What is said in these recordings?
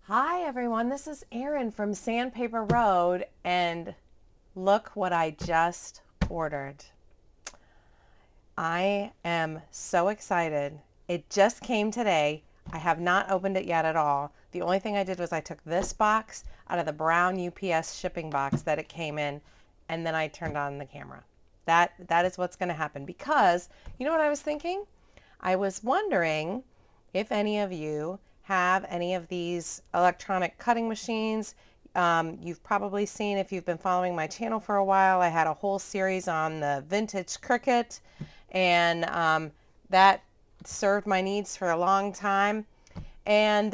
Hi everyone, this is Erin from Sandpaper Road, and look what I just ordered. I am so excited. It just came today. I have not opened it yet at all. The only thing I did was I took this box out of the brown UPS shipping box that it came in, and then I turned on the camera. That is what's going to happen, because you know what I was thinking? I was wondering if any of you have any of these electronic cutting machines. You've probably seen, if you've been following my channel for a while, I had a whole series on the vintage Cricut, and that served my needs for a long time. And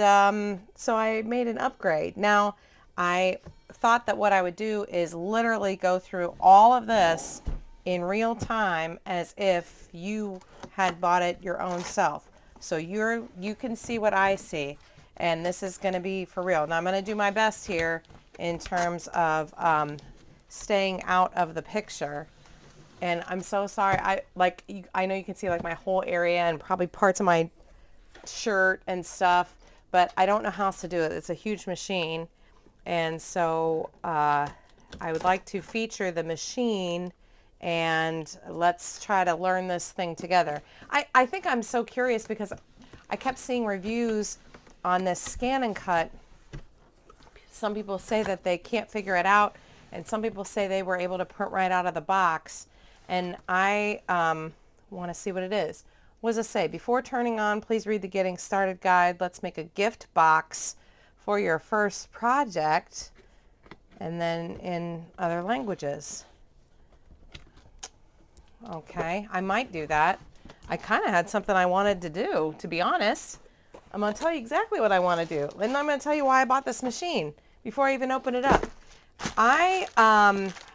so I made an upgrade. Now, I thought that what I would do is literally go through all of this in real time as if you had bought it your own self. So you can see what I see, and this is going to be for real. Now I'm going to do my best here in terms of staying out of the picture. And I'm so sorry. I know you can see like my whole area and probably parts of my shirt and stuff, but I don't know how else to do it. It's a huge machine, and so I would like to feature the machine, and let's try to learn this thing together. I think I'm so curious because I kept seeing reviews on this scan and cut. Some people say that they can't figure it out, and some people say they were able to print right out of the box, and I want to see what it is. What does it say? Before turning on, please read the Getting Started guide. Let's make a gift box for your first project, and then in other languages. Okay, I might do that. I kind of had something I wanted to do, to be honest. I'm going to tell you exactly what I want to do. And I'm going to tell you why I bought this machine before I even open it up. I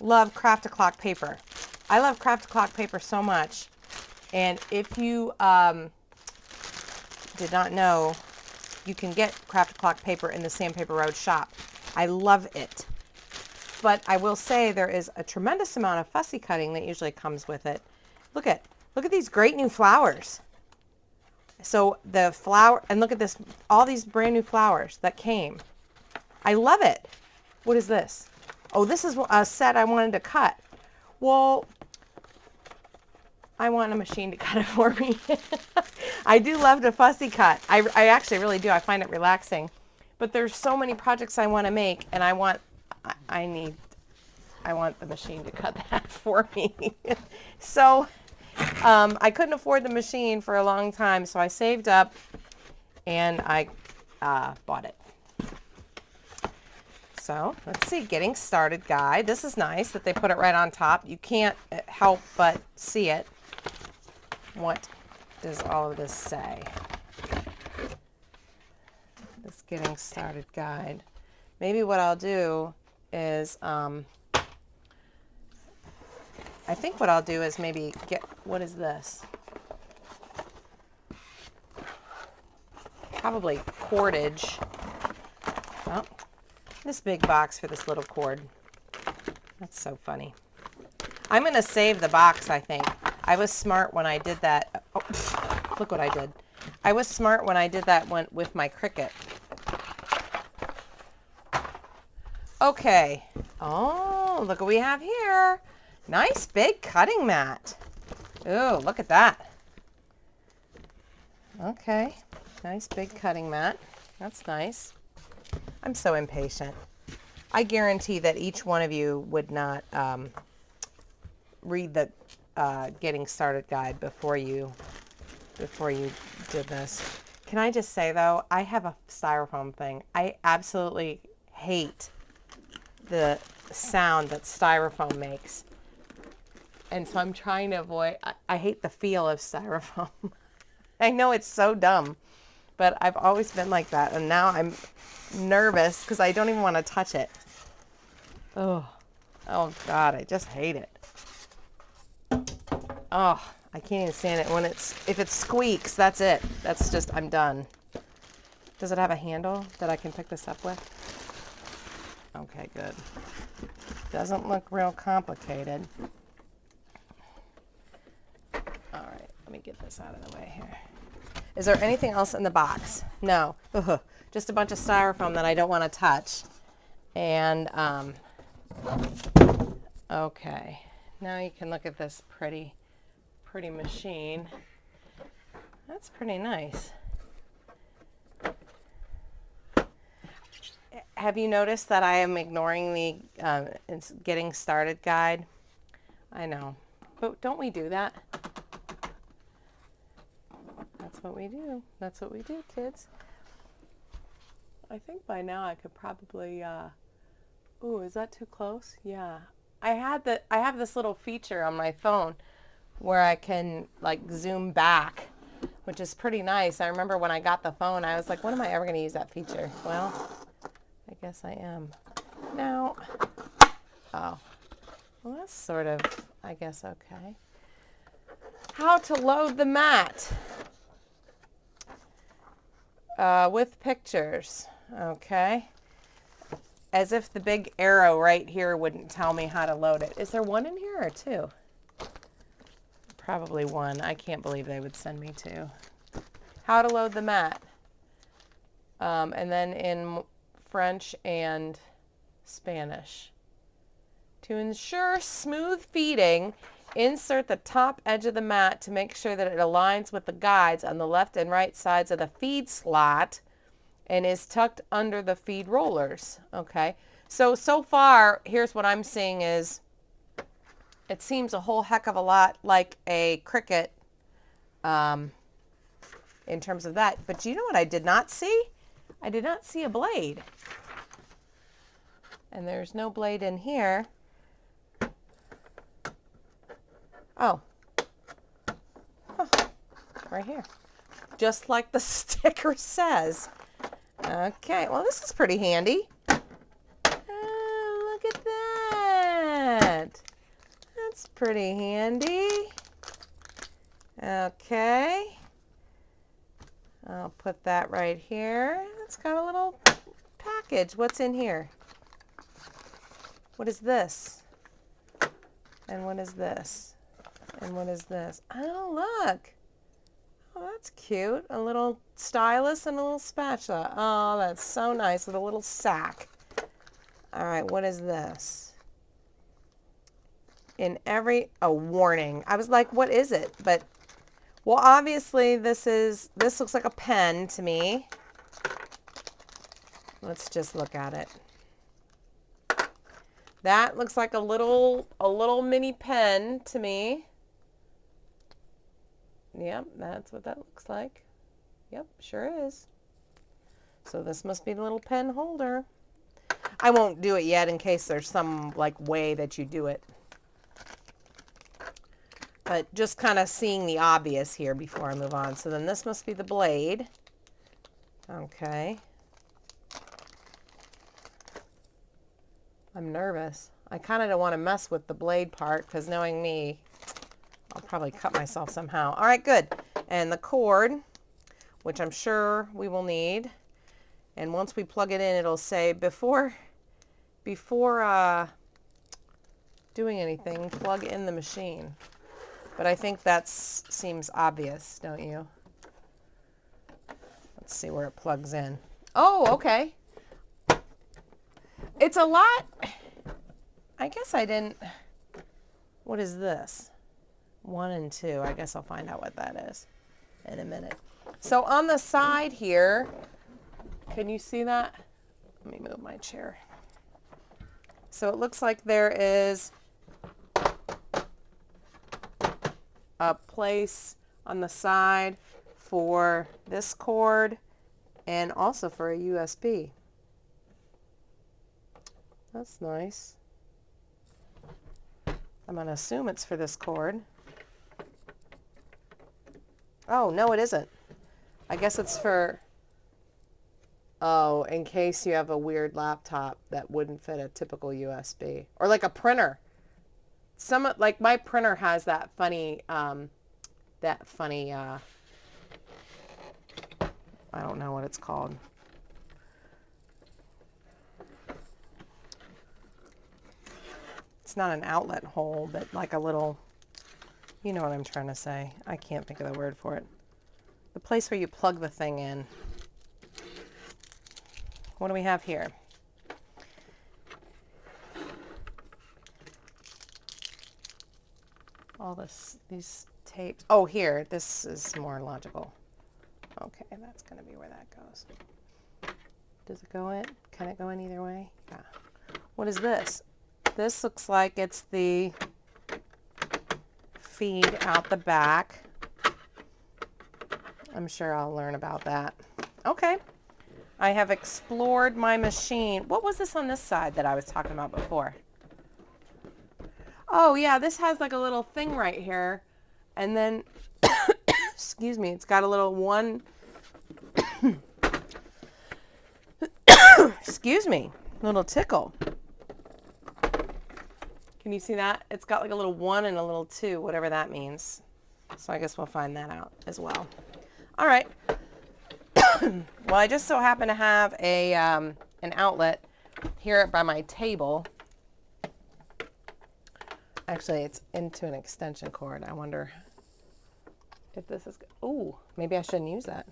love Craft-A-Clock paper. I love Craft-A-Clock paper so much. And if you did not know, you can get Craft-A-Clock paper in the Sandpaper Road shop. I love it. But I will say there is a tremendous amount of fussy cutting that usually comes with it. Look at these great new flowers. So the flower, and look at this, all these brand new flowers that came. I love it. What is this? Oh, this is a set I wanted to cut. Well, I want a machine to cut it for me. I do love to fussy cut. I actually really do. I find it relaxing. But there's so many projects I want to make, and I want the machine to cut that for me. So I couldn't afford the machine for a long time, so I saved up and I bought it. So let's see, Getting Started guide. This is nice that they put it right on top. You can't help but see it. What does all of this say? This Getting Started guide. Maybe what I'll do is, I think what I'll do is maybe get, what is this? Probably cordage. Oh, this big box for this little cord. That's so funny. I'm going to save the box, I think. I was smart when I did that. Oh, look what I did. I was smart when I did that one with my Cricut. Okay. Oh, look what we have here. Nice big cutting mat. Ooh, look at that. Okay. Nice big cutting mat. That's nice. I'm so impatient. I guarantee that each one of you would not read the Getting Started guide before you did this. Can I just say though, I have a styrofoam thing. I absolutely hate the sound that styrofoam makes. And so I'm trying to avoid, I hate the feel of styrofoam. I know it's so dumb, but I've always been like that. And now I'm nervous because I don't even want to touch it. Oh God, I just hate it. Oh, I can't even stand it when if it squeaks, that's it. That's just, I'm done. Does it have a handle that I can pick this up with? Okay, good. Doesn't look real complicated. All right, let me get this out of the way here. Is there anything else in the box? No. Ugh. just a bunch of styrofoam that I don't want to touch. And, okay, now you can look at this pretty machine. That's pretty nice. Have you noticed that I am ignoring the getting started guide? I know, but don't we do that? That's what we do. That's what we do, kids. I think by now I could probably, ooh, is that too close? Yeah. I have this little feature on my phone where I can like zoom back, which is pretty nice. I remember when I got the phone, I was like, when am I ever going to use that feature? Well, I guess I am. Now, oh, well, that's sort of, I guess, okay. How to load the mat with pictures, okay. As if the big arrow right here wouldn't tell me how to load it. Is there one in here or two? Probably one. I can't believe they would send me two. How to load the mat. And then in French and Spanish. To ensure smooth feeding, insert the top edge of the mat to make sure that it aligns with the guides on the left and right sides of the feed slot and is tucked under the feed rollers. Okay, so far, here's what I'm seeing is it seems a whole heck of a lot like a Cricut in terms of that. But you know what I did not see? I did not see a blade. And there's no blade in here. Oh, huh. Right here. Just like the sticker says. Okay, well this is pretty handy. Oh, look at that. That's pretty handy. Okay. I'll put that right here. It's got a little package. What's in here? What is this? And what is this? And what is this? Oh, look. Oh, that's cute. A little stylus and a little spatula. Oh, that's so nice with a little sack. All right, what is this? In every, a warning. I was like, what is it? But, well, obviously this looks like a pen to me. Let's just look at it. That looks like a little mini pen to me. Yep, that's what that looks like. Yep, sure is. So this must be the little pen holder. I won't do it yet in case there's some like way that you do it. But just kind of seeing the obvious here before I move on. So then this must be the blade. Okay. I'm nervous. I kind of don't want to mess with the blade part because knowing me, I'll probably cut myself somehow. All right, good. And the cord, which I'm sure we will need. And once we plug it in, it'll say before doing anything, plug in the machine. But I think that seems obvious, don't you? Let's see where it plugs in. Oh, okay. It's a lot. I guess I didn't. What is this? 1 and 2. I guess I'll find out what that is in a minute. So on the side here, can you see that? Let me move my chair. So it looks like there is a place on the side for this cord and also for a USB. That's nice. I'm going to assume it's for this cord. Oh, no, it isn't. I guess it's for, oh, in case you have a weird laptop that wouldn't fit a typical USB. Or like a printer. Like my printer has that funny, I don't know what it's called. It's not an outlet hole, but like a little, you know what I'm trying to say. I can't think of the word for it. The place where you plug the thing in. What do we have here? All these tapes. Oh, here, this is more logical. Okay, that's going to be where that goes. Does it go in? Can it go in either way? Yeah. What is this? This looks like it's the feed out the back. I'm sure I'll learn about that. Okay. I have explored my machine. What was this on this side that I was talking about before? Oh yeah, this has like a little thing right here. And then, excuse me, it's got a little one, excuse me, little tickle. Can you see that? It's got like a little 1 and a little 2, whatever that means. So I guess we'll find that out as well. All right. Well, I just so happen to have a an outlet here by my table. Actually, it's into an extension cord. I wonder if this is good. Ooh, maybe I shouldn't use that.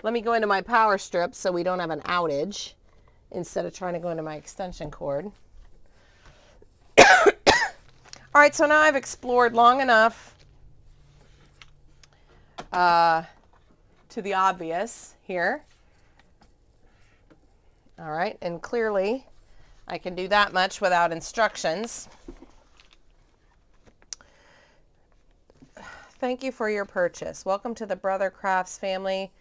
Let me go into my power strip so we don't have an outage instead of trying to go into my extension cord. All right, so now I've explored long enough to the obvious here. All right, and clearly I can do that much without instructions. Thank you for your purchase. Welcome to the Brother Crafts family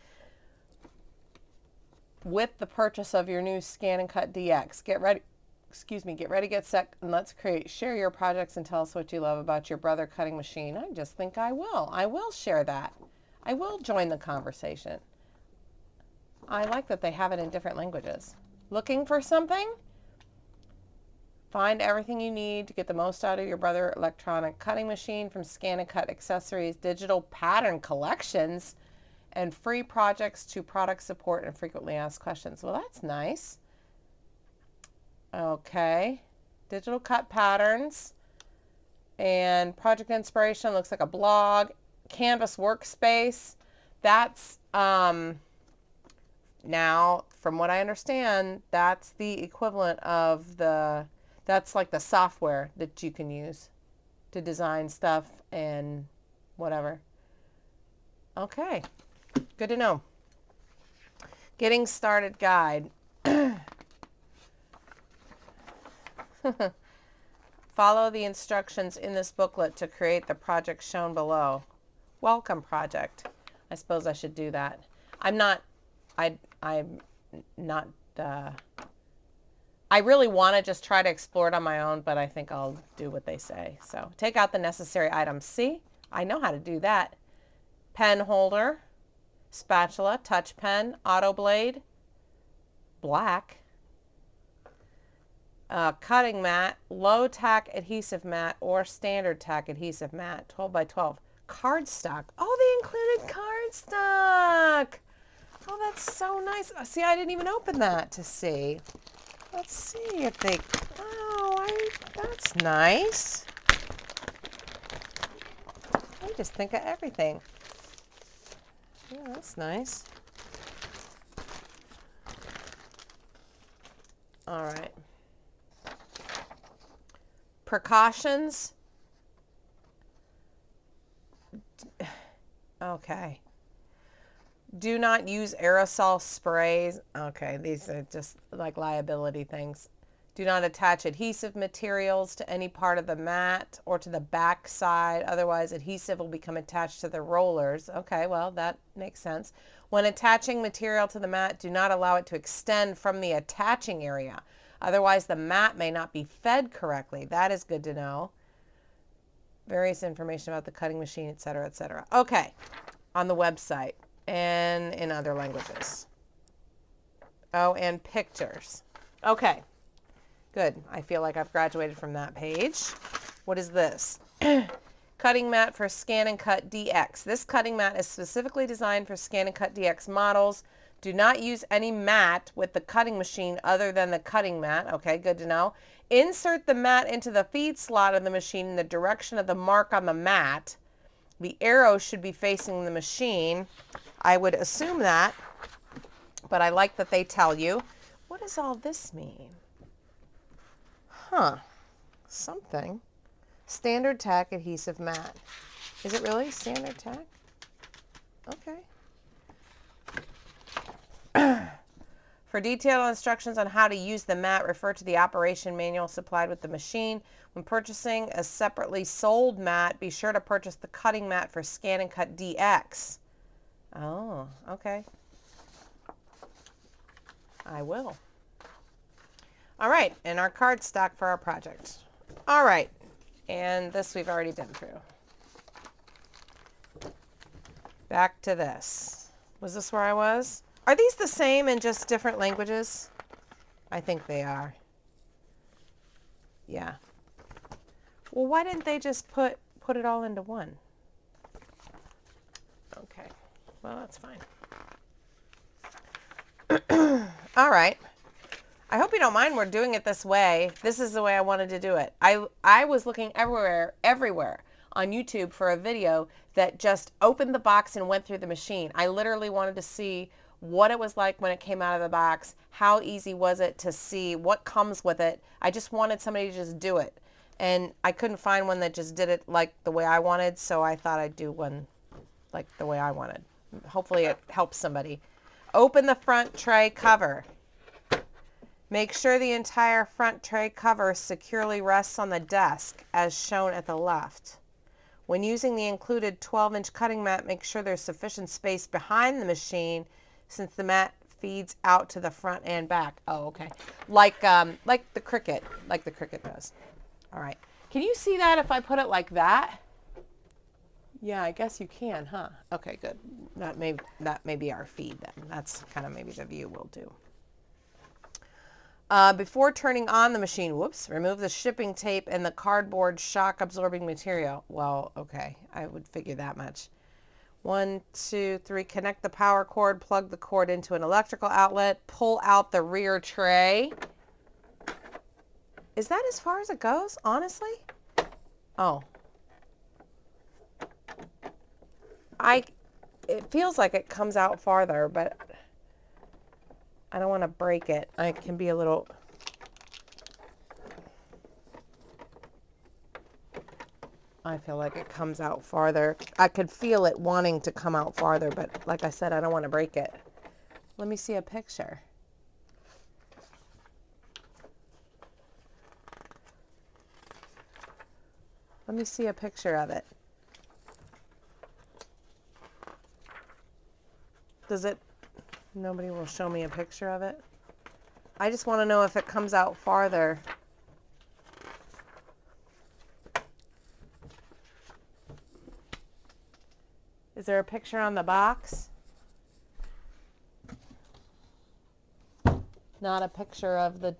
with the purchase of your new Scan and Cut DX. Get ready, get set, and let's create. Share your projects and tell us what you love about your Brother cutting machine. I just think I will. I will share that. I will join the conversation. I like that they have it in different languages. Looking for something? Find everything you need to get the most out of your Brother electronic cutting machine, from Scan and Cut accessories, digital pattern collections, and free projects to product support and frequently asked questions. Well, that's nice. Okay. Digital cut patterns and project inspiration. Looks like a blog. Canvas workspace. That's now, from what I understand, that's the equivalent of that's like the software that you can use to design stuff and whatever. Okay, good to know. Getting started guide. Follow the instructions in this booklet to create the project shown below. Welcome project. I suppose I should do that. I'm not I really want to just try to explore it on my own, but I think I'll do what they say. So take out the necessary items. See, I know how to do that. Pen holder, spatula, touch pen, auto blade, black, cutting mat, low tack adhesive mat, or standard tack adhesive mat, 12 by 12. Cardstock. Oh, they included cardstock. Oh, that's so nice. See, I didn't even open that to see. Let's see if they, that's nice. They just think of everything. Yeah, that's nice. All right. Precautions. Okay. Do not use aerosol sprays. Okay, these are just like liability things. Do not attach adhesive materials to any part of the mat or to the back side. Otherwise, adhesive will become attached to the rollers. Okay, well, that makes sense. When attaching material to the mat, do not allow it to extend from the attaching area. Otherwise, the mat may not be fed correctly. That is good to know. Various information about the cutting machine, etc., etc. Okay, on the website and in other languages. Oh, and pictures. Okay, good. I feel like I've graduated from that page. What is this? Cutting mat for Scan and Cut DX. This cutting mat is specifically designed for Scan and Cut DX models. Do not use any mat with the cutting machine other than the cutting mat. Okay, good to know. Insert the mat into the feed slot of the machine in the direction of the mark on the mat. The arrow should be facing the machine. I would assume that, but I like that they tell you. What does all this mean? Huh. Something. Standard tack adhesive mat. Is it really standard tack? Okay. For detailed instructions on how to use the mat, refer to the operation manual supplied with the machine. When purchasing a separately sold mat, be sure to purchase the cutting mat for Scan and Cut DX. Oh, okay. I will. All right, and our cardstock for our project. All right, and this we've already been through. Back to this. Was this where I was? Are these the same in just different languages? I think they are. Yeah. Well, why didn't they just put it all into one? Okay. Well, that's fine. All right. I hope you don't mind we're doing it this way. This is the way I wanted to do it. I was looking everywhere on YouTube for a video that just opened the box and went through the machine. I literally wanted to see what it was like when it came out of the box, how easy was it to see, what comes with it. I just wanted somebody to just do it. And I couldn't find one that just did it like the way I wanted, so I thought I'd do one like the way I wanted. Hopefully it helps somebody. Open the front tray cover. Make sure the entire front tray cover securely rests on the desk as shown at the left. When using the included 12-inch cutting mat, make sure there's sufficient space behind the machine since the mat feeds out to the front and back. Oh, okay. Like the Cricut does. All right. Can you see that if I put it like that? Yeah, I guess you can, huh? Okay, good. That may be our feed then. That's kind of maybe the view we'll do. Before turning on the machine, whoops, remove the shipping tape and the cardboard shock absorbing material. Well, okay, I would figure that much. 1, 2, 3, connect the power cord, plug the cord into an electrical outlet, pull out the rear tray. Is that as far as it goes, honestly? Oh. It feels like it comes out farther, but I don't want to break it. I can be a little... I feel like it comes out farther. I could feel it wanting to come out farther, but like I said, I don't want to break it. Let me see a picture. Let me see a picture of it. Does it... Nobody will show me a picture of it. I just want to know if it comes out farther. Is there a picture on the box? Not a picture of the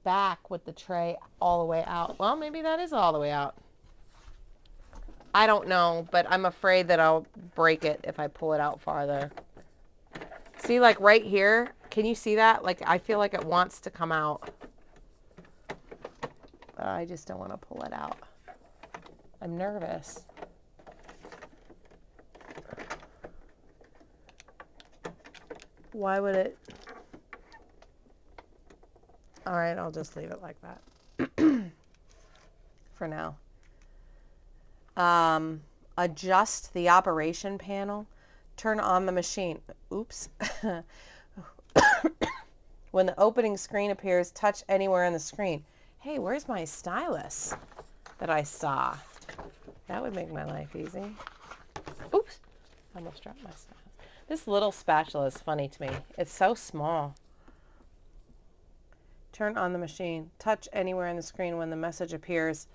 back with the tray all the way out. Well, maybe that is all the way out. I don't know, but I'm afraid that I'll break it if I pull it out farther. See, like right here, can you see that? Like, I feel like it wants to come out. But I just don't want to pull it out. I'm nervous. Why would it? All right, I'll just leave it like that for now. Adjust the operation panel. Turn on the machine. Oops. When the opening screen appears, touch anywhere on the screen. Hey, where's my stylus that I saw? That would make my life easy. Oops. I almost dropped my stylus. This little spatula is funny to me. It's so small. Turn on the machine. Touch anywhere on the screen when the message appears.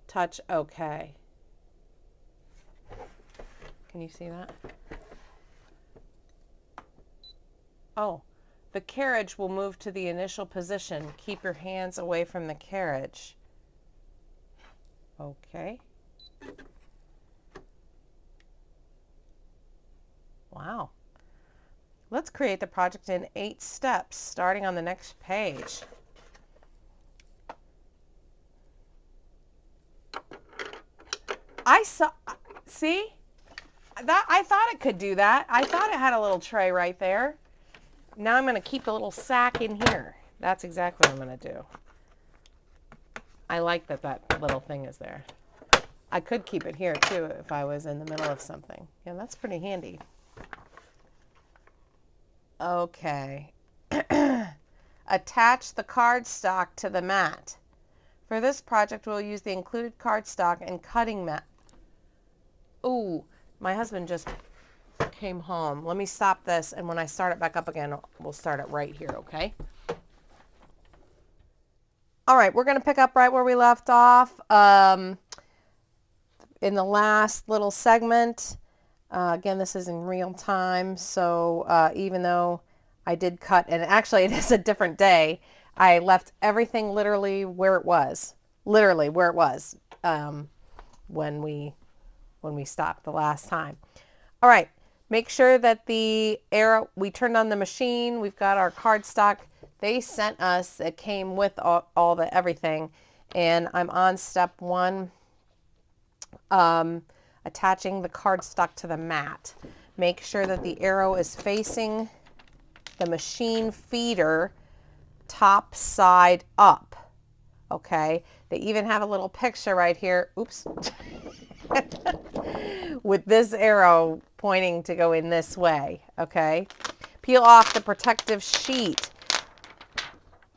Touch OK. Can you see that? Oh, the carriage will move to the initial position. Keep your hands away from the carriage. Okay. Wow. Let's create the project in 8 steps, starting on the next page. See? I thought it could do that. I thought it had a little tray right there. Now I'm going to keep the little sack in here. That's exactly what I'm going to do. I like that that little thing is there. I could keep it here too if I was in the middle of something. Yeah, that's pretty handy. Okay. Attach the cardstock to the mat. For this project, we'll use the included cardstock and cutting mat. Ooh, my husband just came home. Let me stop this, and when I start it back up again, we'll start it right here, okay? All right, we're going to pick up right where we left off. In the last little segment, again, this is in real time, so even though I did cut, and actually it is a different day, I left everything literally where it was, when we stopped the last time. All right, make sure that the arrow, we turned on the machine, we've got our cardstock. They sent us, it came with all the everything, and I'm on step 1, attaching the cardstock to the mat. Make sure that the arrow is facing the machine feeder top side up. Okay, they even have a little picture right here, oops, with this arrow pointing to go in this way. Okay, peel off the protective sheet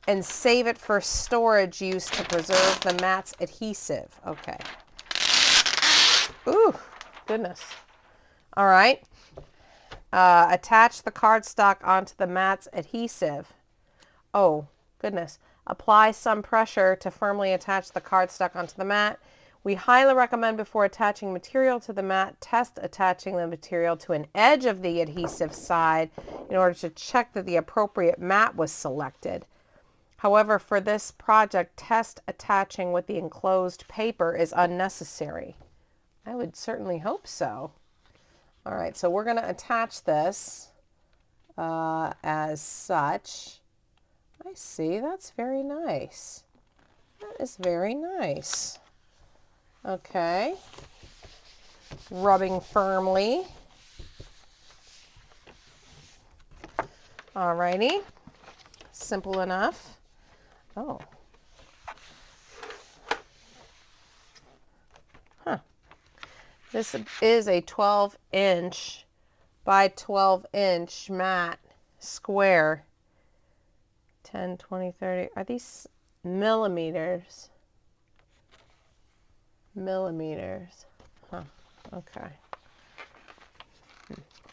and save it for storage use to preserve the mat's adhesive. Okay. Ooh, goodness. All right. Attach the cardstock onto the mat's adhesive. Oh, goodness. Apply some pressure to firmly attach the cardstock onto the mat. We highly recommend before attaching material to the mat, test attaching the material to an edge of the adhesive side in order to check that the appropriate mat was selected. However, for this project, test attaching with the enclosed paper is unnecessary. I would certainly hope so. All right, so we're going to attach this as such. I see, that's very nice. That is very nice. Okay. Rubbing firmly. All righty. Simple enough. Oh. Huh. This is a 12-inch by 12-inch mat square. 10, 20, 30. Are these millimeters? Millimeters. Huh. Okay.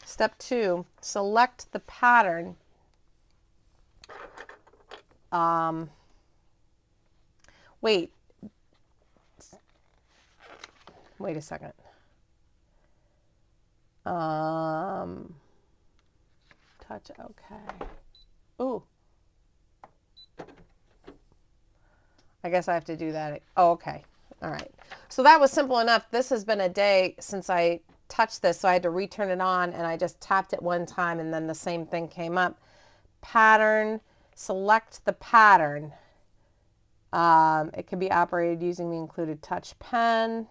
Step 2, select the pattern. Wait a second. Touch, okay. Ooh. I guess I have to do that. Oh, okay. All right. So that was simple enough. This has been a day since I touched this, so I had to return it on, and I just tapped it one time, and then the same thing came up. Pattern, select the pattern. It can be operated using the included touch pen.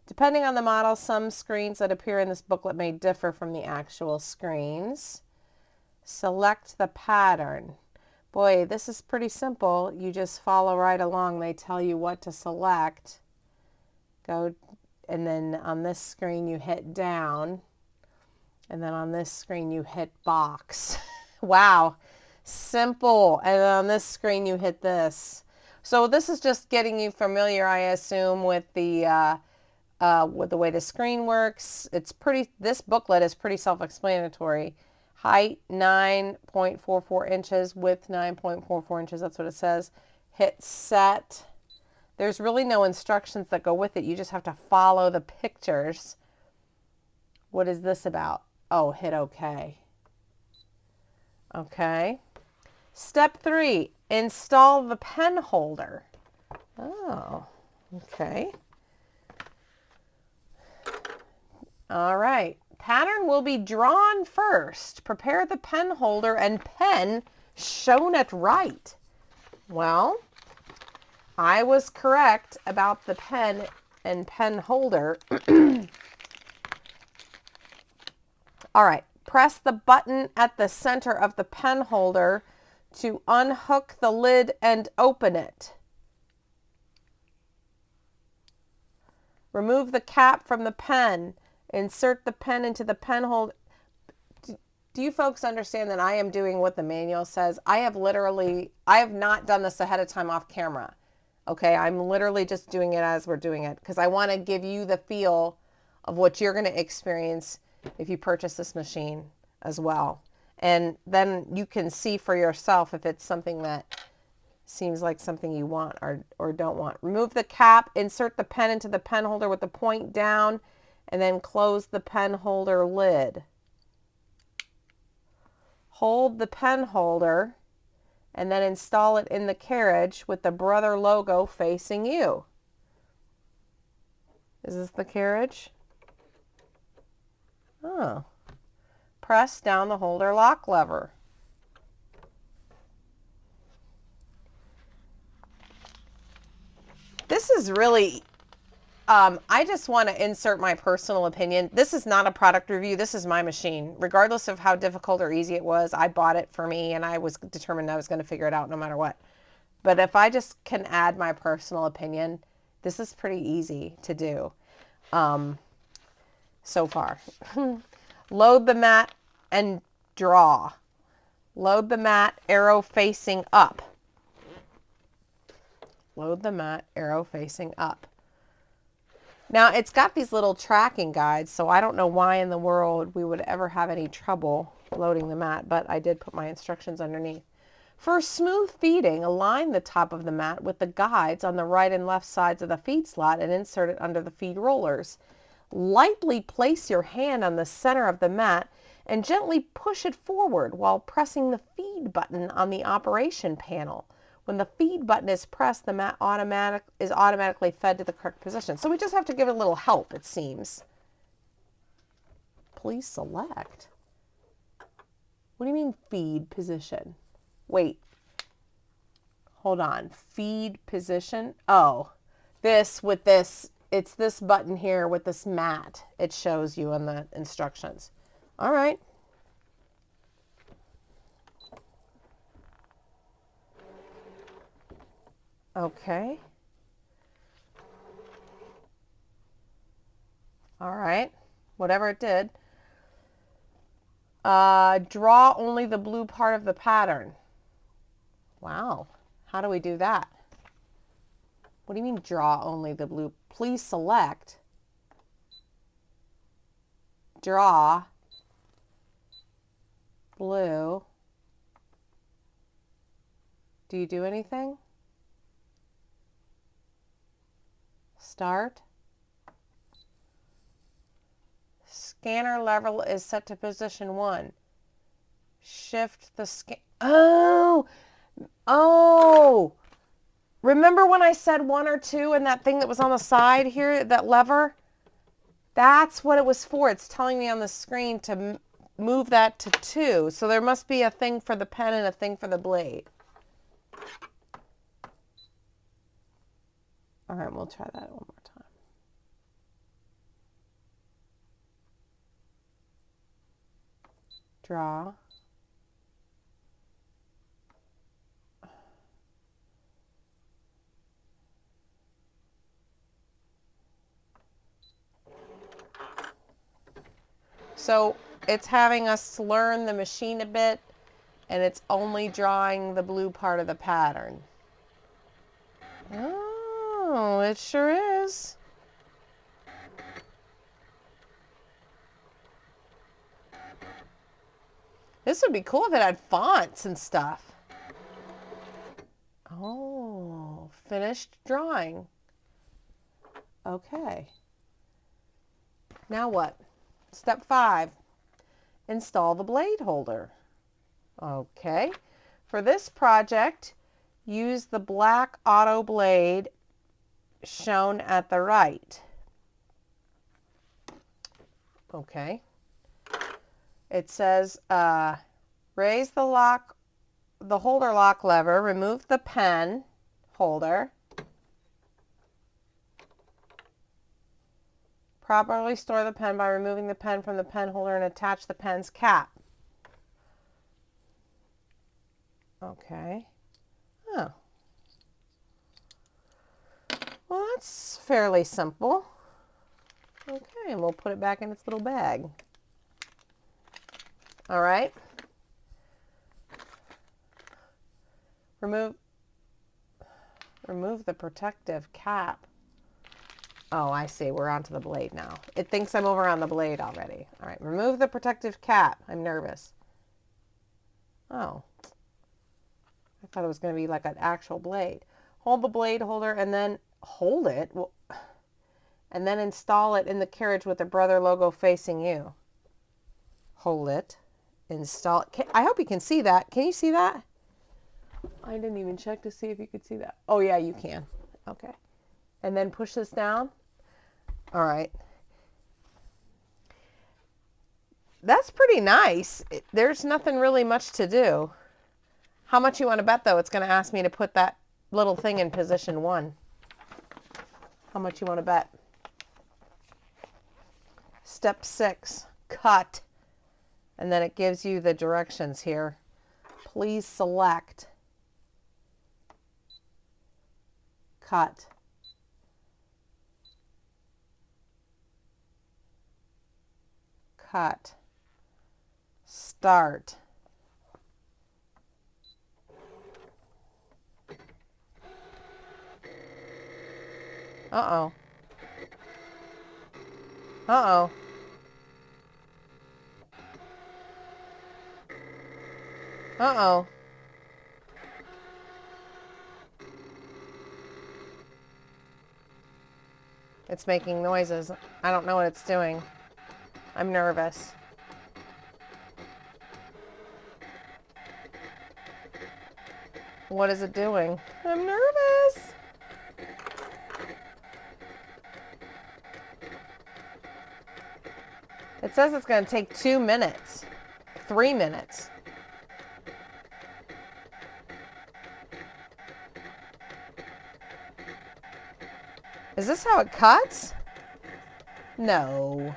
Depending on the model, some screens that appear in this booklet may differ from the actual screens. Select the pattern. Boy, this is pretty simple. You just follow right along. They tell you what to select. Go, and then on this screen you hit down, and then on this screen you hit box. Wow, simple. And then on this screen you hit this. So this is just getting you familiar, I assume, with the way the screen works. It's pretty. This booklet is pretty self-explanatory. Height 9.44 inches, width 9.44 inches. That's what it says. Hit set. There's really no instructions that go with it. You just have to follow the pictures. What is this about? Oh, hit OK. Okay. Step 3, install the pen holder. Oh, okay. All right. Pattern will be drawn first. Prepare the pen holder and pen shown at right. Well, I was correct about the pen and pen holder. All right. Press the button at the center of the pen holder to unhook the lid and open it. Remove the cap from the pen. Insert the pen into the pen holder. Do you folks understand that I am doing what the manual says? I have not done this ahead of time off camera. Okay, I'm literally just doing it as we're doing it because I want to give you the feel of what you're going to experience if you purchase this machine as well. And then you can see for yourself if it's something that seems like something you want or don't want. Remove the cap, insert the pen into the pen holder with the point down, and then close the pen holder lid. Hold the pen holder and then install it in the carriage with the Brother logo facing you. Is this the carriage? Oh. Press down the holder lock lever. This is really, I just want to insert my personal opinion. This is not a product review. This is my machine. Regardless of how difficult or easy it was, I bought it for me and I was determined I was going to figure it out no matter what. But if I just can add my personal opinion, this is pretty easy to do so far. Load the mat and draw. Load the mat, arrow facing up. Load the mat, arrow facing up. Now it's got these little tracking guides, so I don't know why in the world we would ever have any trouble loading the mat, but I did put my instructions underneath. For smooth feeding, align the top of the mat with the guides on the right and left sides of the feed slot and insert it under the feed rollers. Lightly place your hand on the center of the mat and gently push it forward while pressing the feed button on the operation panel. When the feed button is pressed, the mat is automatically fed to the correct position. So we just have to give it a little help, it seems. Please select. What do you mean feed position? Wait. Hold on. Feed position. Oh, this with this. It's this button here with this mat. It shows you in the instructions. All right. Okay. All right. Whatever it did. Draw only the blue part of the pattern. Wow. How do we do that? What do you mean draw only the blue? Please select. Draw. Blue. Do you do anything? Start. Scanner level is set to position 1. Shift the scan. Oh! Remember when I said 1 or 2 and that thing that was on the side here, that lever? That's what it was for. It's telling me on the screen to move that to 2. So there must be a thing for the pen and a thing for the blade. All right, we'll try that one more time. Draw. So it's having us learn the machine a bit, and it's only drawing the blue part of the pattern. Oh, it sure is. This would be cool if it had fonts and stuff. Oh, finished drawing. Okay. Now what? Step 5, install the blade holder. Okay. For this project, use the black auto blade shown at the right. Okay. It says raise the holder lock lever, remove the pen holder. Properly store the pen by removing the pen from the pen holder and attach the pen's cap. Okay. Oh. Well, that's fairly simple. Okay, and we'll put it back in its little bag. All right. Remove the protective cap. Oh, I see. We're onto the blade now. It thinks I'm over on the blade already. All right, remove the protective cap. I'm nervous. Oh. I thought it was going to be like an actual blade. Hold the blade holder and then hold it. And then install it in the carriage with the Brother logo facing you. Hold it. Install it. I hope you can see that. Can you see that? I didn't even check to see if you could see that. Oh, yeah, you can. Okay. And then push this down. All right. That's pretty nice. There's nothing really much to do. How much you want to bet, though? It's going to ask me to put that little thing in position 1. How much you want to bet? Step 6, cut. And then it gives you the directions here. Please select cut. Cut. Start. Uh-oh. Uh-oh. Uh-oh. It's making noises. I don't know what it's doing. I'm nervous. What is it doing? I'm nervous. It says it's going to take 2 minutes, 3 minutes. Is this how it cuts? No.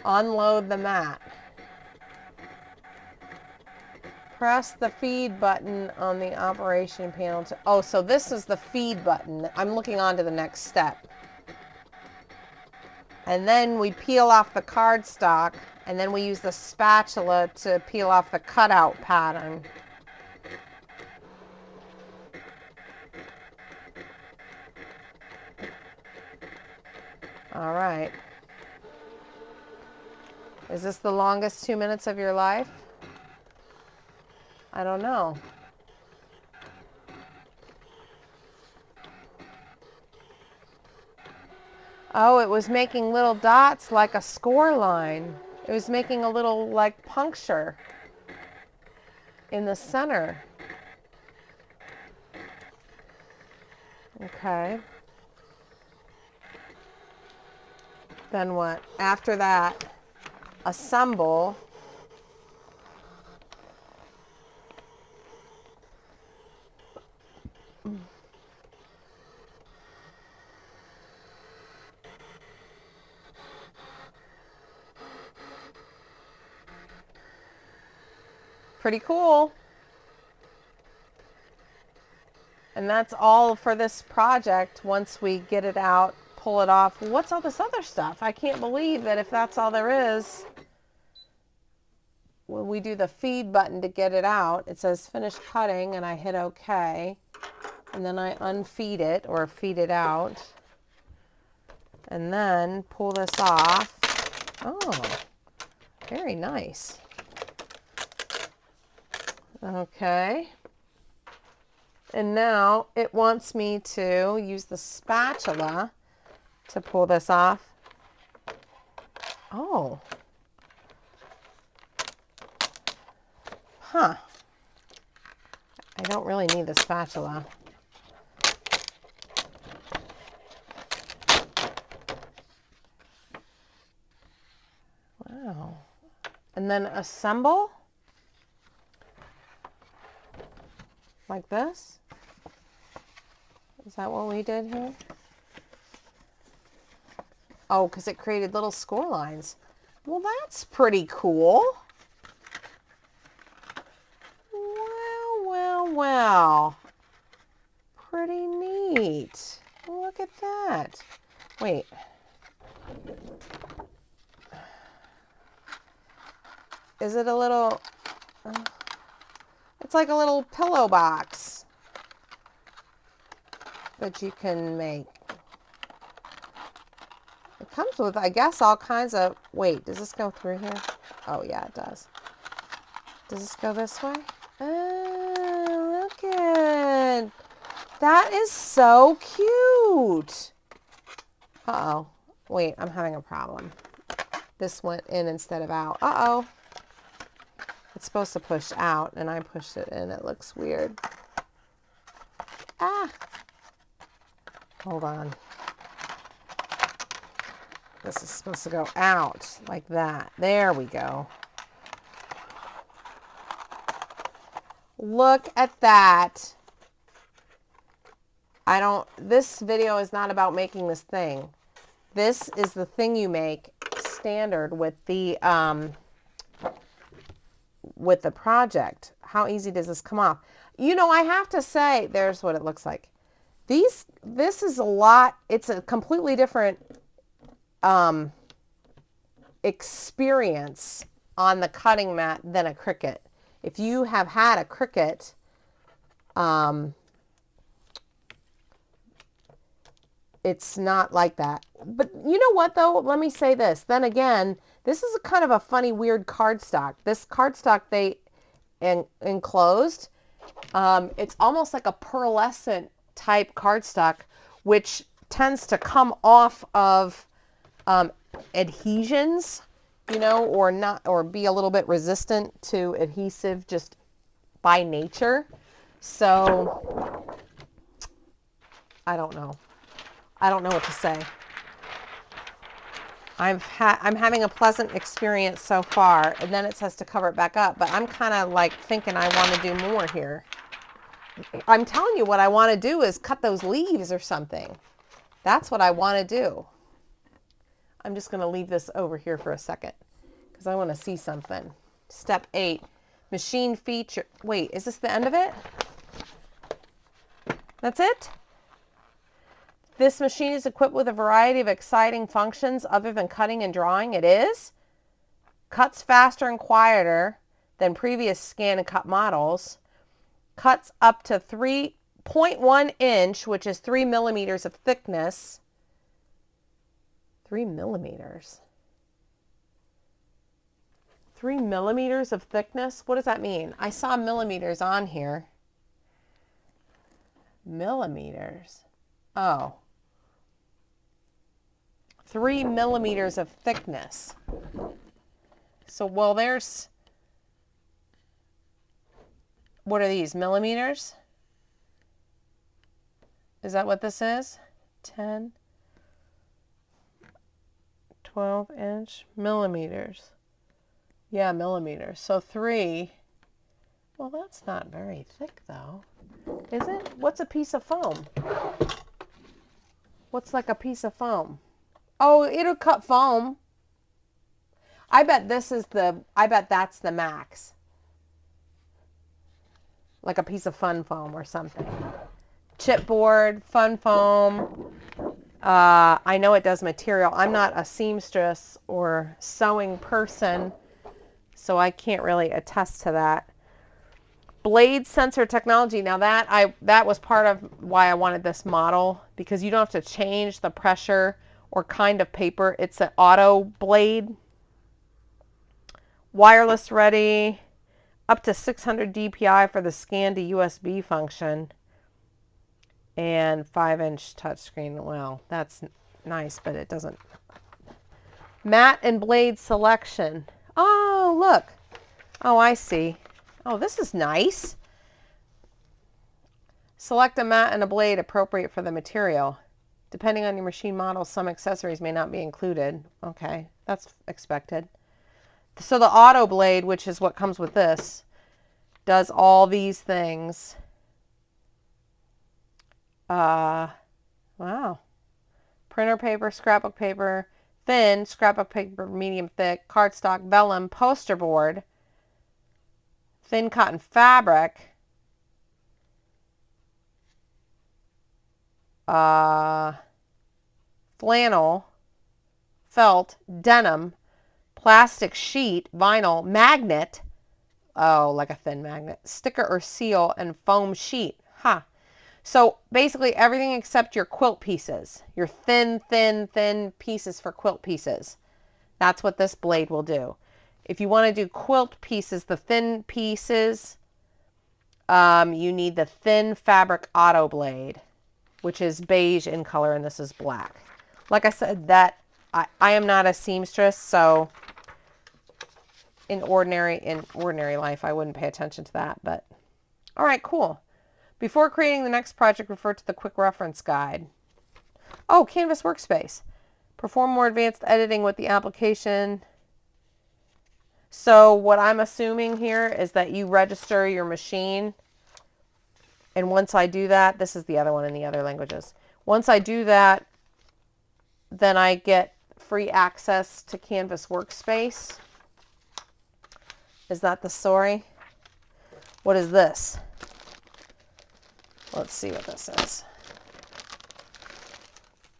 Unload the mat. Press the feed button on the operation panel to, oh, so this is the feed button. I'm looking on to the next step. And then we peel off the cardstock, and then we use the spatula to peel off the cutout pattern. All right. Is this the longest 2 minutes of your life? I don't know. Oh, it was making little dots like a score line. It was making a little like puncture in the center. Okay. Then what? After that, assemble. Pretty cool. And that's all for this project. Once we get it out, pull it off. What's all this other stuff? I can't believe that if that's all there is, when we do the feed button to get it out, it says finish cutting, and I hit OK. And then I unfeed it or feed it out. And then pull this off. Oh, very nice. Okay. And now it wants me to use the spatula to pull this off. Oh. Huh. I don't really need the spatula. Wow. And then assemble. Like this? Is that what we did here? Oh, because it created little score lines. Well, that's pretty cool. Wow. Pretty neat. Look at that. Wait. Is it a little... it's like a little pillow box that you can make. It comes with, I guess, all kinds of... Wait, does this go through here? Oh, yeah, it does. Does this go this way? Oh, look at... That is so cute. Uh-oh. Wait, I'm having a problem. This went in instead of out. Uh-oh. It's supposed to push out, and I pushed it in. It looks weird. Ah. Hold on. This is supposed to go out like that. There we go. Look at that. This video is not about making this thing. This is the thing you make standard with the project. How easy does this come off? You know, I have to say, there's what it looks like. This is a lot. It's a completely different experience on the cutting mat than a Cricut. If you have had a Cricut, it's not like that. But you know what, though? Let me say this. Then again, this is a kind of a funny, weird cardstock. This cardstock they enclosed, it's almost like a pearlescent type cardstock, which tends to come off of adhesions, you know, or not, or be a little bit resistant to adhesive just by nature. So I don't know. I don't know what to say. I'm having a pleasant experience so far, and then it says to cover it back up, but I'm kind of like thinking I want to do more here. I'm telling you, what I want to do is cut those leaves or something. That's what I want to do. I'm just going to leave this over here for a second because I want to see something. Step 8, machine feature. Wait, is this the end of it? That's it? This machine is equipped with a variety of exciting functions other than cutting and drawing. It is. Cuts faster and quieter than previous scan and cut models. Cuts up to 3.1 inch, which is 3 millimeters of thickness. 3 millimeters. 3 millimeters of thickness? What does that mean? I saw millimeters on here. Millimeters. Oh. 3 millimeters of thickness. So, well, there's, what are these, millimeters? Is that what this is? 10, 12 inch millimeters. Yeah, millimeters. So 3, well, that's not very thick though. Is it? What's a piece of foam? What's like a piece of foam? Oh, it'll cut foam. I bet that's the max. Like a piece of fun foam or something. Chipboard, fun foam. I know it does material. I'm not a seamstress or sewing person, so I can't really attest to that. Blade sensor technology. Now that was part of why I wanted this model, because you don't have to change the pressure or kind of paper. It's an auto blade. Wireless ready. Up to 600 DPI for the scan to USB function. And 5-inch touchscreen. Well, that's nice, but it doesn't. Mat and blade selection. Oh, look. Oh, I see. Oh, this is nice. Select a mat and a blade appropriate for the material. Depending on your machine model, some accessories may not be included. Okay, that's expected. So the auto blade, which is what comes with this, does all these things. Wow. Printer paper, scrapbook paper, thin, scrapbook paper, medium thick, cardstock, vellum, poster board, thin cotton fabric, flannel, felt, denim, plastic sheet, vinyl, magnet, oh, like a thin magnet, sticker or seal, and foam sheet. Huh. So basically everything except your quilt pieces, your thin pieces for quilt pieces. That's what this blade will do. If you want to do quilt pieces, the thin pieces, you need the thin fabric auto blade, which is beige in color, and this is black. Like I said, that I am not a seamstress, so in ordinary life, I wouldn't pay attention to that. But all right, cool. Before creating the next project, refer to the quick reference guide. Oh, Canvas Workspace. Perform more advanced editing with the application. So what I'm assuming here is that you register your machine. And once I do that, this is the other one in the other languages. Once I do that, then I get free access to Canvas Workspace. Is that the story? What is this? Let's see what this is.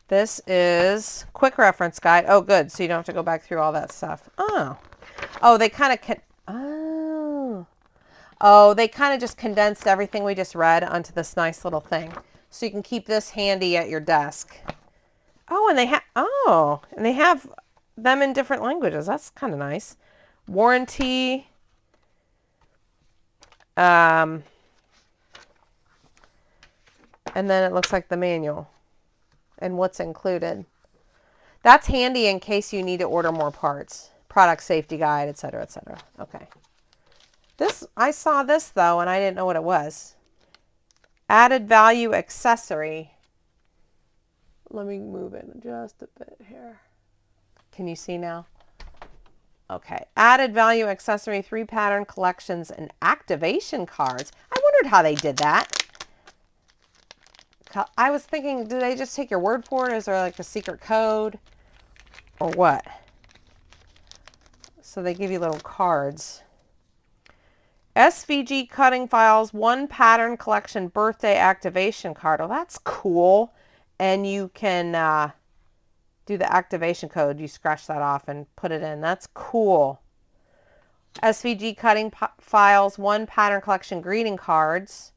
This is quick reference guide. Oh, good. So you don't have to go back through all that stuff. Oh. Oh, they kind of they kind of just condensed everything we just read onto this nice little thing. So you can keep this handy at your desk. Oh, and they have them in different languages. That's kind of nice. Warranty. And then it looks like the manual and what's included. That's handy in case you need to order more parts. Product safety guide, etc., etc. Okay. I saw this though, and I didn't know what it was. Added value accessory. Let me move in just a bit here. Can you see now? Okay. Added value accessory, 3 pattern collections, and activation cards. I wondered how they did that. I was thinking, do they just take your word for it? Is there like a secret code or what? So they give you little cards. SVG cutting files, 1 pattern collection birthday activation card. Oh, that's cool. And you can do the activation code. You scratch that off and put it in. That's cool. SVG cutting files, 1 pattern collection greeting cards.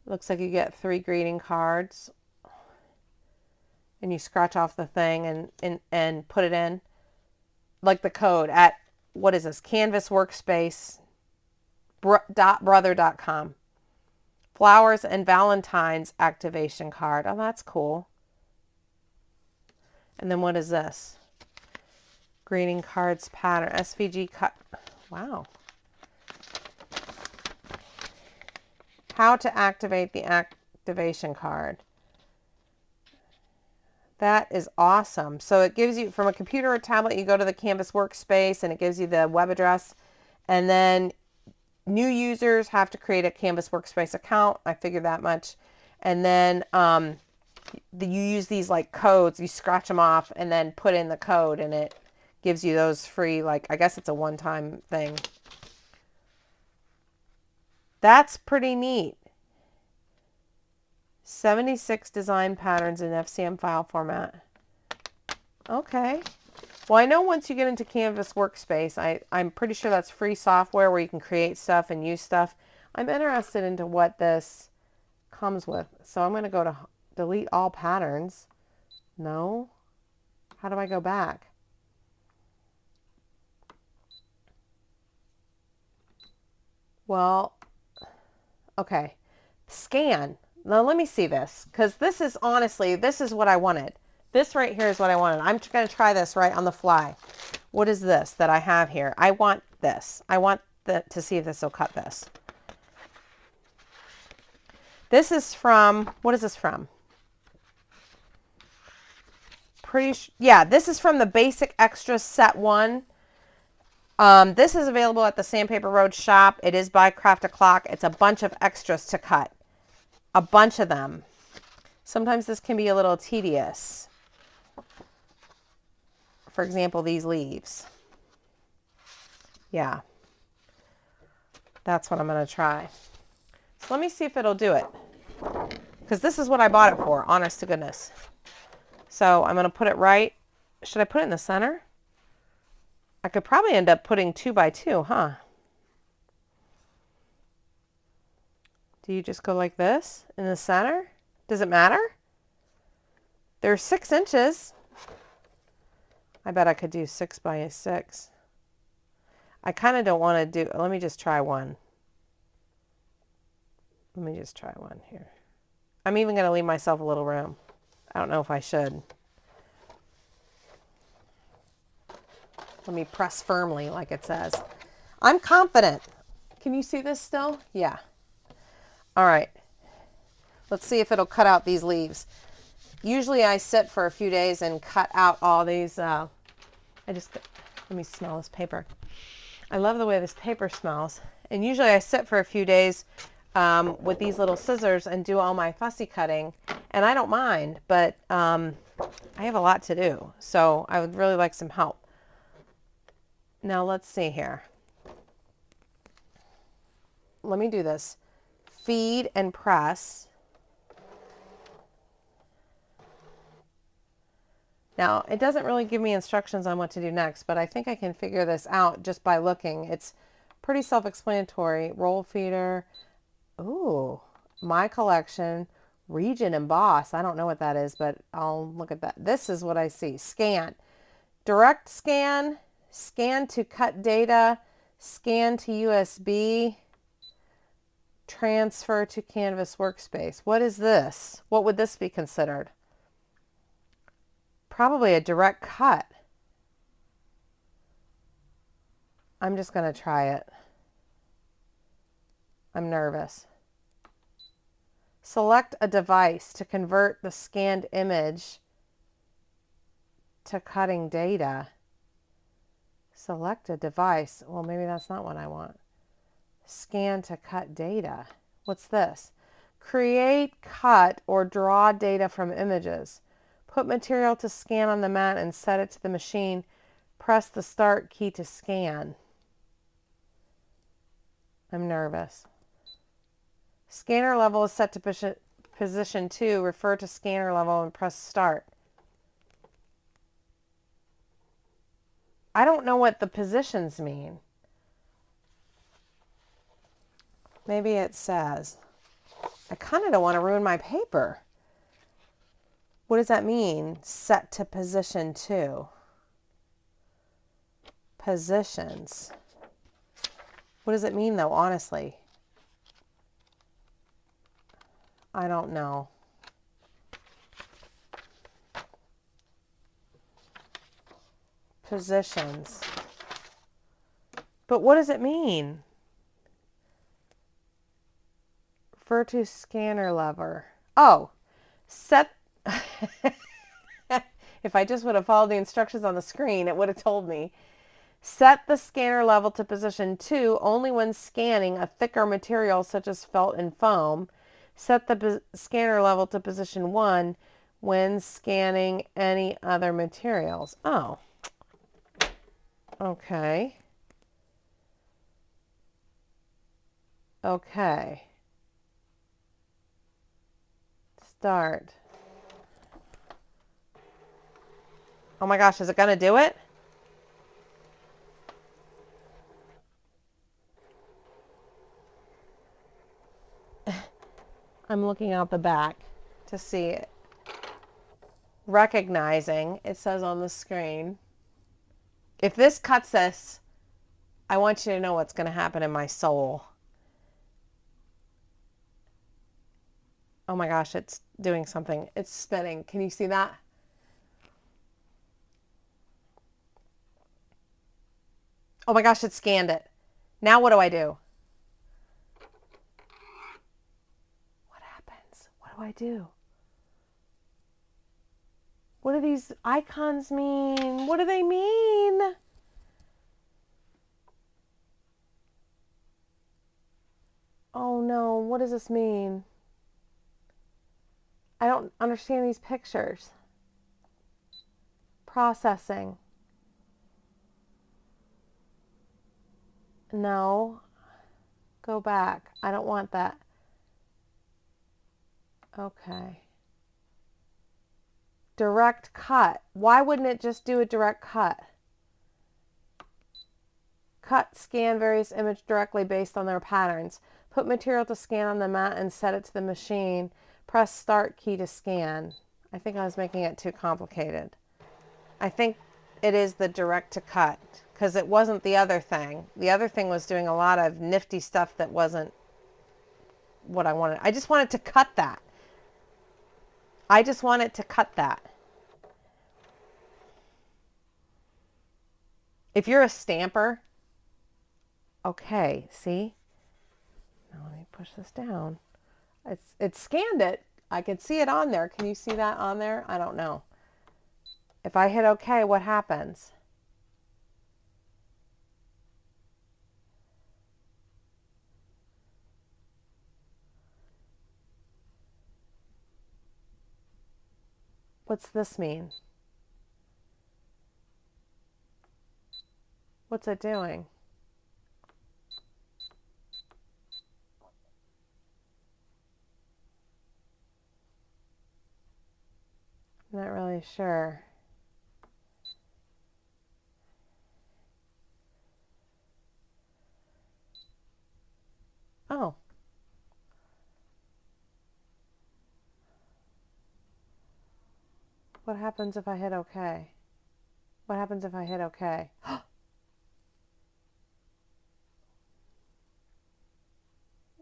Looks like you get 3 greeting cards. And you scratch off the thing and put it in. Like the code at, what is this? Canvas Workspace. .brother.com. Flowers and Valentine's activation card. Oh, that's cool. And then what is this? Greeting cards pattern. SVG cut. Wow. How to activate the activation card. That is awesome. So it gives you, from a computer or tablet, you go to the Canvas Workspace and it gives you the web address. And then new users have to create a Canvas Workspace account. I figured that much. And then you use these like codes. You scratch them off and then put in the code and it gives you those free, like, I guess it's a one-time thing. That's pretty neat. 76 design patterns in FCM file format. Okay. Well, I know once you get into Canvas Workspace, I'm pretty sure that's free software where you can create stuff and use stuff. I'm interested into what this comes with. So I'm going to go to delete all patterns. No. How do I go back? Well, okay. Scan. Now let me see this, because this is honestly, this is what I wanted. This right here is what I wanted. I'm going to try this right on the fly. What is this that I have here? I want this. I want to see if this will cut this. This is from, what is this from? Yeah, this is from the Basic Extras Set 1. This is available at the Sandpaper Road shop. It is by Craft O'Clock. It's a bunch of extras to cut. A bunch of them. Sometimes this can be a little tedious. For example, these leaves. Yeah. That's what I'm going to try. So let me see if it'll do it. Because because this is what I bought it for, honest to goodness. So I'm going to put it right. Should I put it in the center? I could probably end up putting 2 by 2, huh? Do you just go like this in the center? Does it matter? They're 6 inches. I bet I could do 6 by 6. I kind of don't want to do, let me just try one. Let me just try one here. I'm even going to leave myself a little room. I don't know if I should. Let me press firmly like it says. I'm confident. Can you see this still? Yeah. All right. Let's see if it'll cut out these leaves. Usually I sit for a few days and cut out all these. Let me smell this paper. I love the way this paper smells. And usually I sit for a few days with these little scissors and do all my fussy cutting. And I don't mind, but I have a lot to do. So I would really like some help. Now let's see here. Let me do this. Feed and press. Now, it doesn't really give me instructions on what to do next, but I think I can figure this out just by looking. It's pretty self-explanatory. Roll feeder. Ooh, my collection. Region emboss. I don't know what that is, but I'll look at that. This is what I see. Scan. Direct scan. Scan to cut data. Scan to USB. Transfer to Canvas workspace. What is this? What would this be considered? Probably a direct cut. I'm just going to try it. I'm nervous. Select a device to convert the scanned image to cutting data. Select a device. Well, maybe that's not what I want. Scan to cut data. What's this? Create, cut, or draw data from images. Put material to scan on the mat and set it to the machine. Press the start key to scan. I'm nervous. Scanner level is set to position 2. Refer to scanner level and press start. I don't know what the positions mean. Maybe it says. I kind of don't want to ruin my paper. What does that mean? Set to position 2. Positions. What does it mean though, honestly? I don't know. Positions. But what does it mean? Refer to scanner lever. Oh, set. If I just would have followed the instructions on the screen, it would have told me. Set the scanner level to position 2 only when scanning a thicker material such as felt and foam. Set the scanner level to position 1 when scanning any other materials. Oh. Okay. Okay. Start. Oh my gosh, is it going to do it? I'm looking out the back to see it. Recognizing, it says on the screen. If this cuts this, I want you to know what's going to happen in my soul. Oh my gosh, it's doing something. It's spinning. Can you see that? Oh my gosh, it scanned it. Now what do I do? What happens? What do I do? What do these icons mean? What do they mean? Oh no, what does this mean? I don't understand these pictures. Processing. No. Go back. I don't want that. Okay. Direct cut. Why wouldn't it just do a direct cut? Cut, scan various images directly based on their patterns. Put material to scan on the mat and set it to the machine. Press start key to scan. I think I was making it too complicated. I think it is the direct to cut because it wasn't the other thing. The other thing was doing a lot of nifty stuff that wasn't what I wanted. I just wanted to cut that. I just wanted to cut that. If you're a stamper, okay, see? Now let me push this down. It scanned it. I could see it on there. Can you see that on there? I don't know. If I hit OK, what happens? What's this mean? What's it doing? I'm not really sure. Oh. What happens if I hit OK? What happens if I hit OK?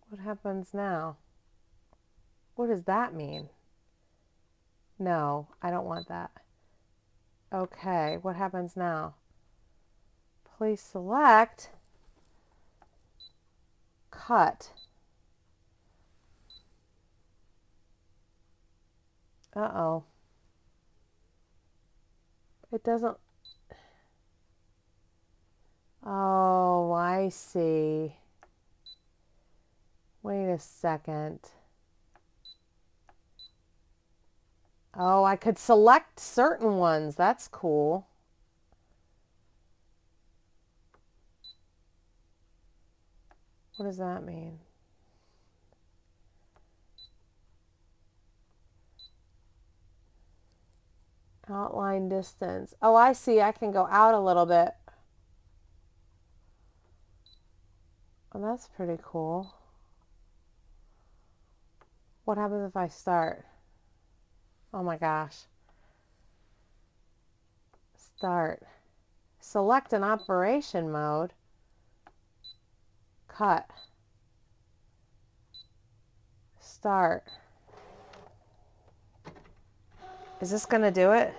What happens now? What does that mean? No, I don't want that. Okay, what happens now? Please select cut. Uh-oh. It doesn't. Oh, I see. Wait a second. Oh, I could select certain ones. That's cool. What does that mean? Outline distance. Oh, I see. I can go out a little bit. Oh, that's pretty cool. What happens if I start? Oh my gosh. Start. Select an operation mode. Cut. Start. Is this going to do it?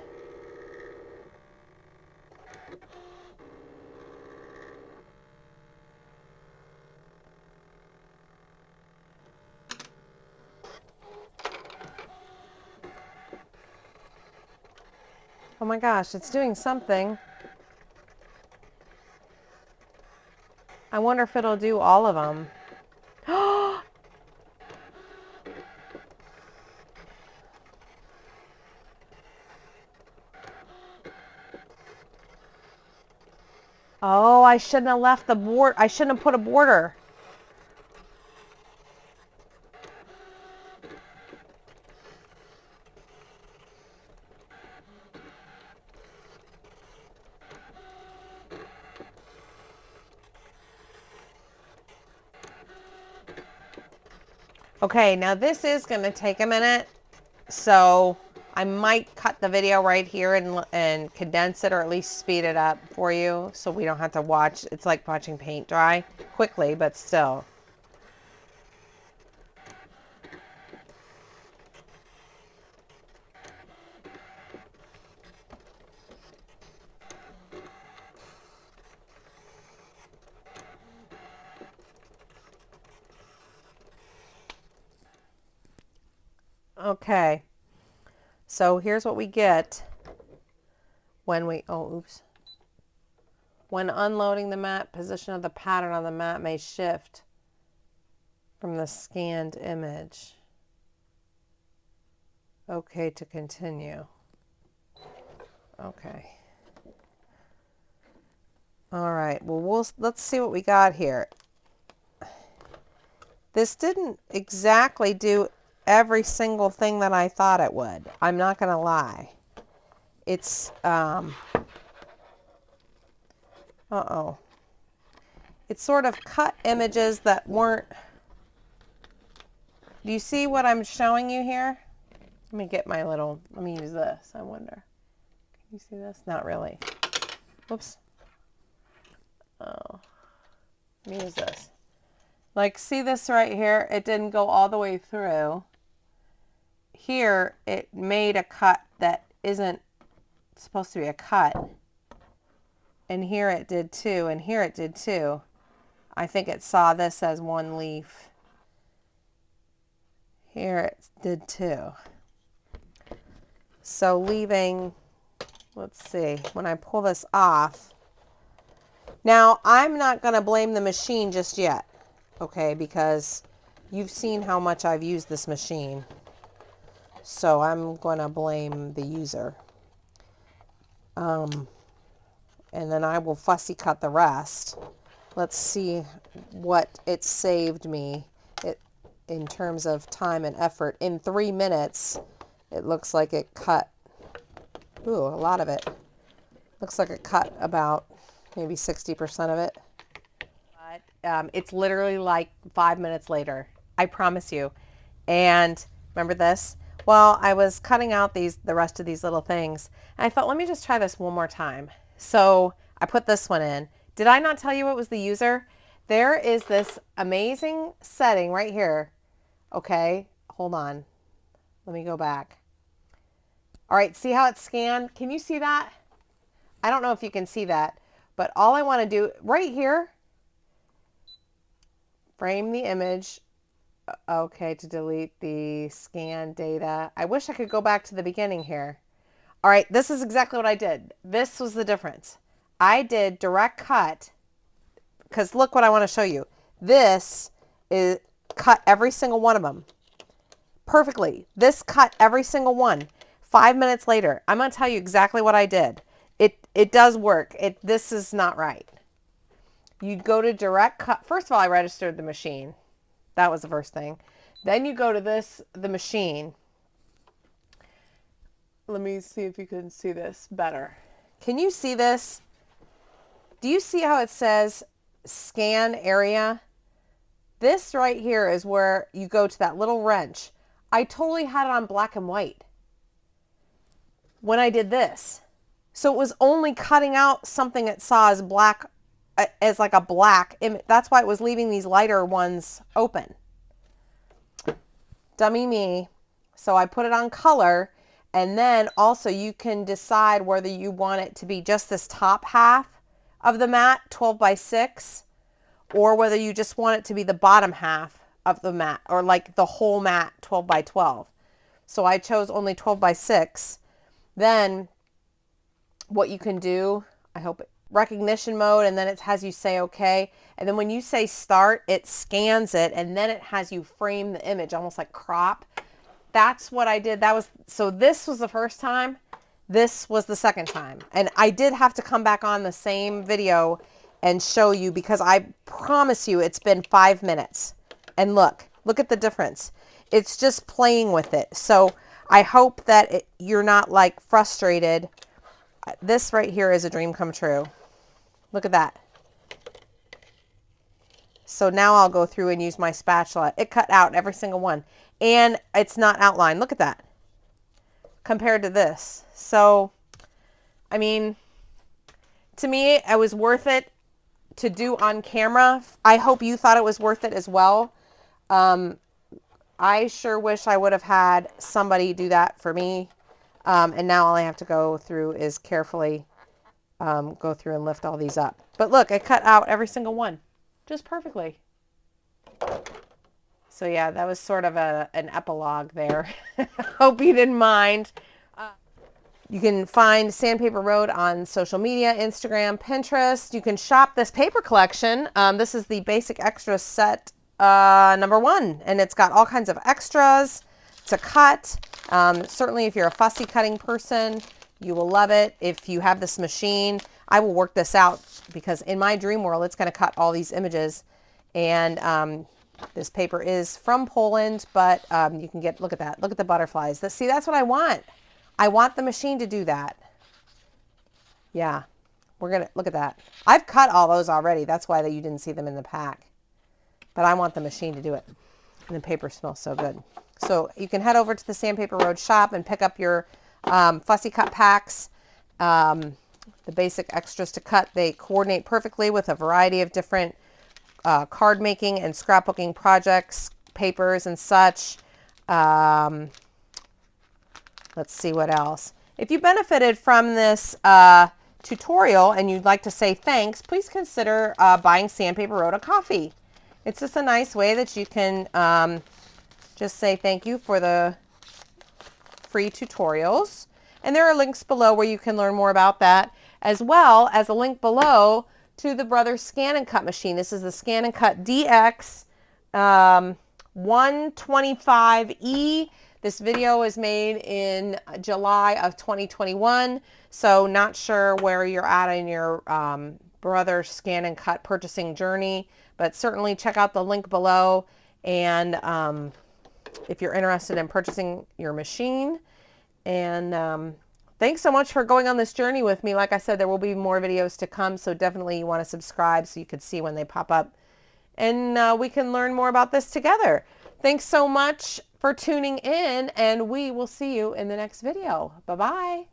Oh my gosh, it's doing something. I wonder if it'll do all of them. Oh, I shouldn't have left the board. I shouldn't have put a border. Okay, now this is going to take a minute, so I might cut the video right here and condense it or at least speed it up for you so we don't have to watch. It's like watching paint dry quickly, but still. Okay, so here's what we get when we, oh, oops. When unloading the mat, position of the pattern on the mat may shift from the scanned image. Okay to continue. Okay. All right, well, let's see what we got here. This didn't exactly do every single thing that I thought it would. I'm not going to lie. It's, uh-oh. It sort of cut images that weren't, do you see what I'm showing you here? Let me get my little, let me use this, I wonder. Can you see this? Not really. Whoops. Oh, let me use this. Like, see this right here? It didn't go all the way through. Here, it made a cut that isn't supposed to be a cut. And here it did too, and here it did too. I think it saw this as one leaf. Here it did too. So leaving, let's see, when I pull this off. Now, I'm not going to blame the machine just yet, okay, because you've seen how much I've used this machine. So I'm going to blame the user. And then I will fussy cut the rest. Let's see what it saved me in terms of time and effort. In 3 minutes, it looks like it cut, ooh, a lot of it. Looks like it cut about maybe 60% of it. But it's literally like 5 minutes later, I promise you. And remember this? Well, I was cutting out the rest of these little things, and I thought, let me just try this one more time. So I put this one in. Did I not tell you it was the user? There is this amazing setting right here. Okay, hold on. Let me go back. All right, see how it's scanned? Can you see that? I don't know if you can see that, but all I want to do right here, frame the image. Okay, to delete the scan data. I wish I could go back to the beginning here. All right, this is exactly what I did. This was the difference. I did direct cut, because look what I want to show you. This is cut every single one of them perfectly. This cut every single one. 5 minutes later, I'm going to tell you exactly what I did. It does work. This is not right. You'd go to direct cut. First of all, I registered the machine. That was the first thing. Then you go to the machine. Let me see if you can see this better. Can you see this? Do you see how it says scan area? This right here is where you go to that little wrench. I totally had it on black and white when I did this. So it was only cutting out something it saw as black, as like a black image. That's why it was leaving these lighter ones open. Dummy me. So I put it on color, and then also you can decide whether you want it to be just this top half of the mat, 12 by 6, or whether you just want it to be the bottom half of the mat, or like the whole mat, 12 by 12. So I chose only 12 by 6. Then what you can do, I hope recognition mode, and then it has you say okay, and then when you say start, it scans it, and then it has you frame the image almost like crop. That's what I did. So this was the first time, this was the second time, and I did have to come back on the same video and show you, because I promise you it's been 5 minutes, and look at the difference. It's just playing with it. So I hope that you're not like frustrated. This right here is a dream come true. Look at that. So now I'll go through and use my spatula. It cut out every single one. And it's not outlined. Look at that. Compared to this. So, I mean, to me, it was worth it to do on camera. I hope you thought it was worth it as well. I sure wish I would have had somebody do that for me. And now all I have to go through is carefully go through and lift all these up. But look, I cut out every single one just perfectly. So yeah, that was sort of an epilogue there. Hope you didn't mind. You can find Sandpaper Road on social media, Instagram, Pinterest. You can shop this paper collection. This is the Basic Extras set #1, and it's got all kinds of extras to cut. Certainly if you're a fussy cutting person, you will love it. If you have this machine, I will work this out, because in my dream world, it's going to cut all these images, and This paper is from Poland, but you can get, look at that. Look at the butterflies. See, that's what I want. I want the machine to do that. Yeah, we're going to, look at that. I've cut all those already. That's why you didn't see them in the pack. But I want the machine to do it. And the paper smells so good. So you can head over to the Sandpaper Road shop and pick up your fussy cut packs. The basic extras to cut. They coordinate perfectly with a variety of different card making and scrapbooking projects, papers and such. Let's see what else. If you benefited from this tutorial and you'd like to say thanks, please consider buying Sandpaper Road a coffee. It's just a nice way that you can just say thank you for the free tutorials. And there are links below where you can learn more about that, as well as a link below to the Brothers Scan and Cut machine. This is the Scan and Cut DX 125E. This video is made in July of 2021, so not sure where you're at in your Brothers Scan and Cut purchasing journey, but certainly check out the link below. And if you're interested in purchasing your machine. And thanks so much for going on this journey with me. Like I said, there will be more videos to come, so definitely you want to subscribe so you can see when they pop up. And we can learn more about this together. Thanks so much for tuning in, and we will see you in the next video. Bye-bye.